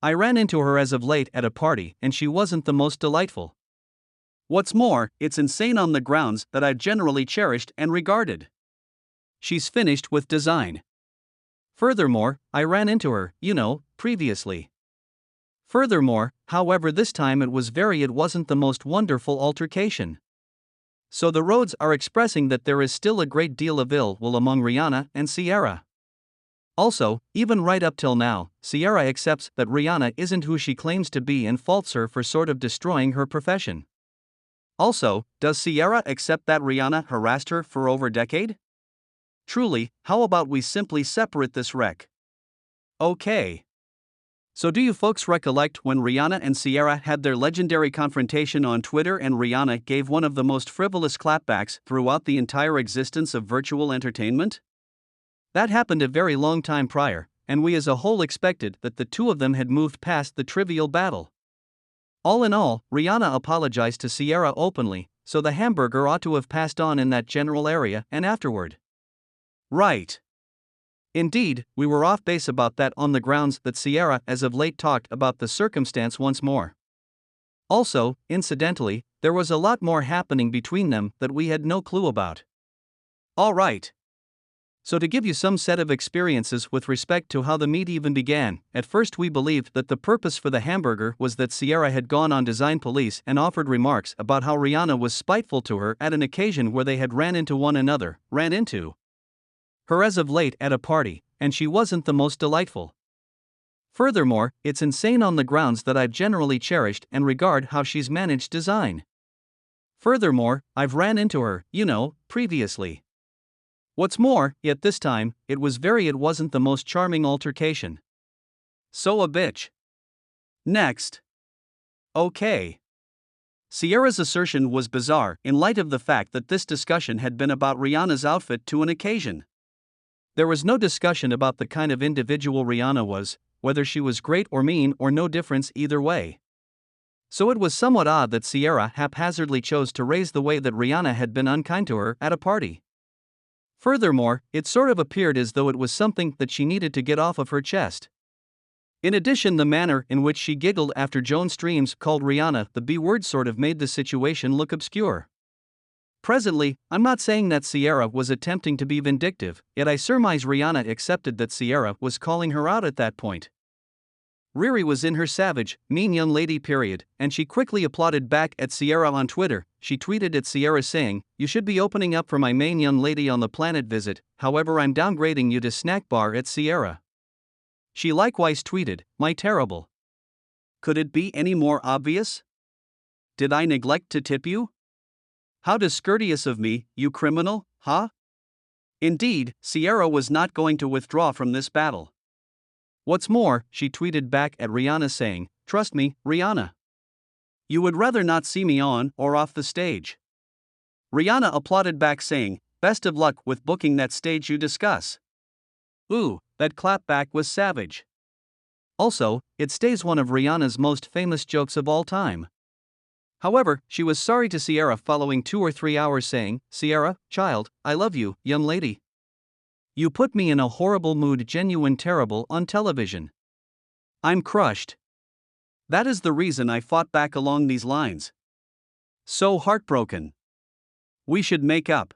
I ran into her as of late at a party and she wasn't the most delightful. What's more, it's insane on the grounds that I've generally cherished and regarded. She's finished with design. Furthermore, I ran into her, previously. Furthermore, however, this time it wasn't the most wonderful altercation. So the roads are expressing that there is still a great deal of ill will among Rihanna and Ciara. Also, even right up till now, Ciara accepts that Rihanna isn't who she claims to be and faults her for sort of destroying her profession. Also, does Ciara accept that Rihanna harassed her for over a decade? Truly, how about we simply separate this wreck? Okay. So do you folks recollect when Rihanna and Ciara had their legendary confrontation on Twitter and Rihanna gave one of the most frivolous clapbacks throughout the entire existence of virtual entertainment? That happened a very long time prior, and we as a whole expected that the two of them had moved past the trivial battle. All in all, Rihanna apologized to Ciara openly, so the hamburger ought to have passed on in that general area and afterward. Right. Indeed, we were off base about that on the grounds that Ciara as of late talked about the circumstance once more. Also, incidentally, there was a lot more happening between them that we had no clue about. Alright. So to give you some set of experiences with respect to how the meet even began, at first we believed that the purpose for the hamburger was that Ciara had gone on Design Police and offered remarks about how Rihanna was spiteful to her at an occasion where they had ran into her as of late at a party, and she wasn't the most delightful. Furthermore, it's insane on the grounds that I've generally cherished and regard how she's managed design. Furthermore, I've ran into her, previously. What's more, yet this time, it wasn't the most charming altercation. So a bitch. Next. Okay. Ciara's assertion was bizarre in light of the fact that this discussion had been about Rihanna's outfit to an occasion. There was no discussion about the kind of individual Rihanna was, whether she was great or mean or no difference either way. So it was somewhat odd that Ciara haphazardly chose to raise the way that Rihanna had been unkind to her at a party. Furthermore, it sort of appeared as though it was something that she needed to get off of her chest. In addition, the manner in which she giggled after Joan Streams called Rihanna the B-word sort of made the situation look obscure. Presently, I'm not saying that Ciara was attempting to be vindictive, yet I surmise Rihanna accepted that Ciara was calling her out at that point. Riri was in her savage, mean young lady period, and she quickly applauded back at Ciara on Twitter. She tweeted at Ciara saying, "You should be opening up for my main young lady on the planet visit, however I'm downgrading you to snack bar at Ciara." She likewise tweeted, "My terrible. Could it be any more obvious? Did I neglect to tip you? How discourteous of me, you criminal, huh?" Indeed, Ciara was not going to withdraw from this battle. What's more, she tweeted back at Rihanna saying, "Trust me, Rihanna. You would rather not see me on or off the stage." Rihanna applauded back saying, "Best of luck with booking that stage you discuss." Ooh, that clapback was savage. Also, it stays one of Rihanna's most famous jokes of all time. However, she was sorry to Ciara following 2 or 3 hours saying, "Ciara, child, I love you, young lady. You put me in a horrible mood, genuine terrible on television. I'm crushed. That is the reason I fought back along these lines. So heartbroken. We should make up."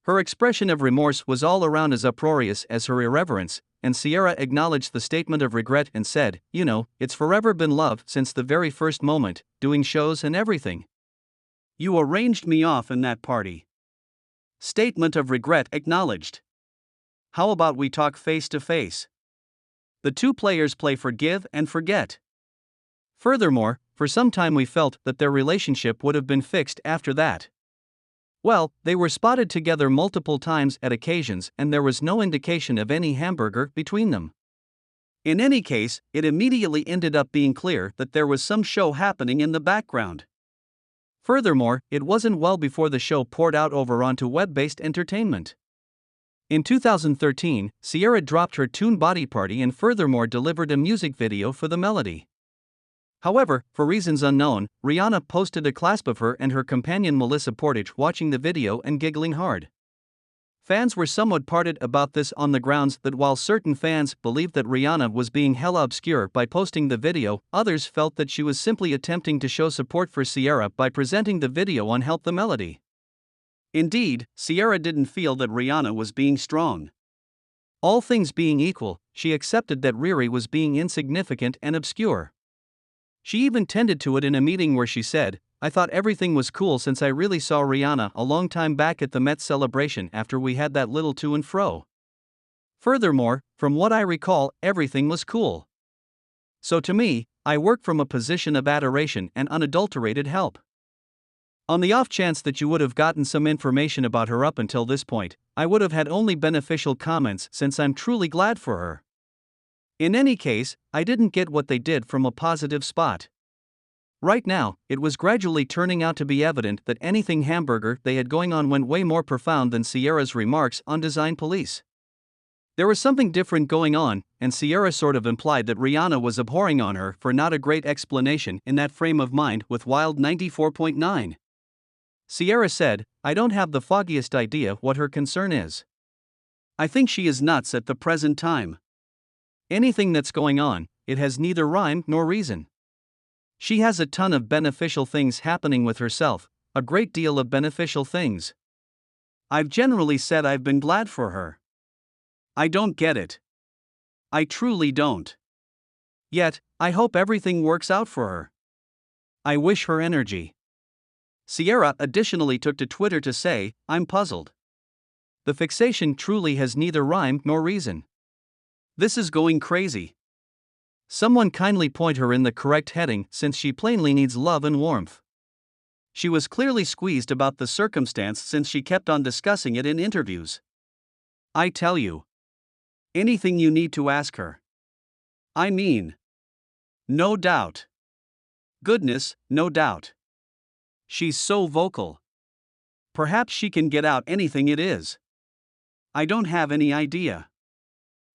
Her expression of remorse was all around as uproarious as her irreverence, and Ciara acknowledged the statement of regret and said, "It's forever been love since the very first moment, doing shows and everything. You arranged me off in that party. Statement of regret acknowledged. How about we talk face to face? The two players play forgive and forget." Furthermore, for some time we felt that their relationship would have been fixed after that. Well, they were spotted together multiple times at occasions and there was no indication of any hamburger between them. In any case, it immediately ended up being clear that there was some show happening in the background. Furthermore, it wasn't well before the show poured out over onto web-based entertainment. In 2013, Ciara dropped her tune Body Party and furthermore delivered a music video for the melody. However, for reasons unknown, Rihanna posted a clasp of her and her companion Melissa Portage watching the video and giggling hard. Fans were somewhat parted about this on the grounds that while certain fans believed that Rihanna was being hella obscure by posting the video, others felt that she was simply attempting to show support for Ciara by presenting the video on Help the Melody. Indeed, Ciara didn't feel that Rihanna was being strong. All things being equal, she accepted that Riri was being insignificant and obscure. She even tended to it in a meeting where she said, "I thought everything was cool since I really saw Rihanna a long time back at the Met celebration after we had that little to and fro. Furthermore, from what I recall, everything was cool. So to me, I work from a position of adoration and unadulterated help. On the off chance that you would have gotten some information about her up until this point, I would have had only beneficial comments since I'm truly glad for her. In any case, I didn't get what they did from a positive spot. Right now, it was gradually turning out to be evident that anything hamburger they had going on went way more profound than Ciara's remarks on Design Police. There was something different going on, and Ciara sort of implied that Rihanna was abhorring on her for not a great explanation in that frame of mind with Wild 94.9. Ciara said, "I don't have the foggiest idea what her concern is. I think she is nuts at the present time. Anything that's going on, it has neither rhyme nor reason. She has a ton of beneficial things happening with herself, a great deal of beneficial things. I've generally said I've been glad for her. I don't get it. I truly don't. Yet, I hope everything works out for her. I wish her energy." Ciara additionally took to Twitter to say, "I'm puzzled. The fixation truly has neither rhyme nor reason. This is going crazy. Someone kindly point her in the correct heading since she plainly needs love and warmth. She was clearly squeezed about the circumstance since she kept on discussing it in interviews. I tell you. Anything you need to ask her. I mean. No doubt. Goodness, no doubt. She's so vocal. Perhaps she can get out anything it is. I don't have any idea.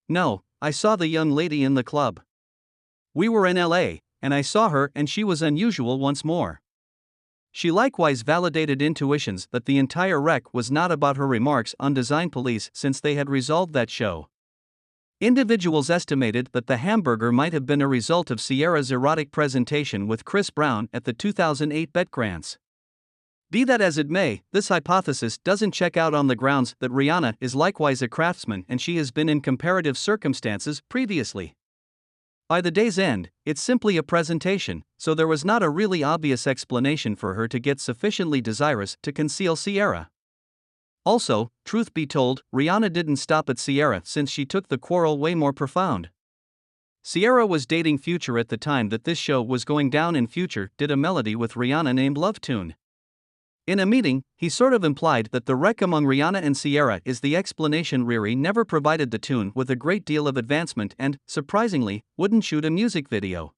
No, I saw the young lady in the club. We were in LA, and I saw her and she was unusual once more." She likewise validated intuitions that the entire wreck was not about her remarks on Design Police since they had resolved that show. Individuals estimated that the hamburger might have been a result of Ciara's erotic presentation with Chris Brown at the 2008 Bet Grants. Be that as it may, this hypothesis doesn't check out on the grounds that Rihanna is likewise a craftsman and she has been in comparative circumstances previously. By the day's end, it's simply a presentation, so there was not a really obvious explanation for her to get sufficiently desirous to conceal Ciara. Also, truth be told, Rihanna didn't stop at Ciara since she took the quarrel way more profound. Ciara was dating Future at the time that this show was going down, and Future did a melody with Rihanna named Love Tune. In a meeting, he sort of implied that the wreck among Rihanna and Ciara is the explanation Riri never provided the tune with a great deal of advancement and, surprisingly, wouldn't shoot a music video.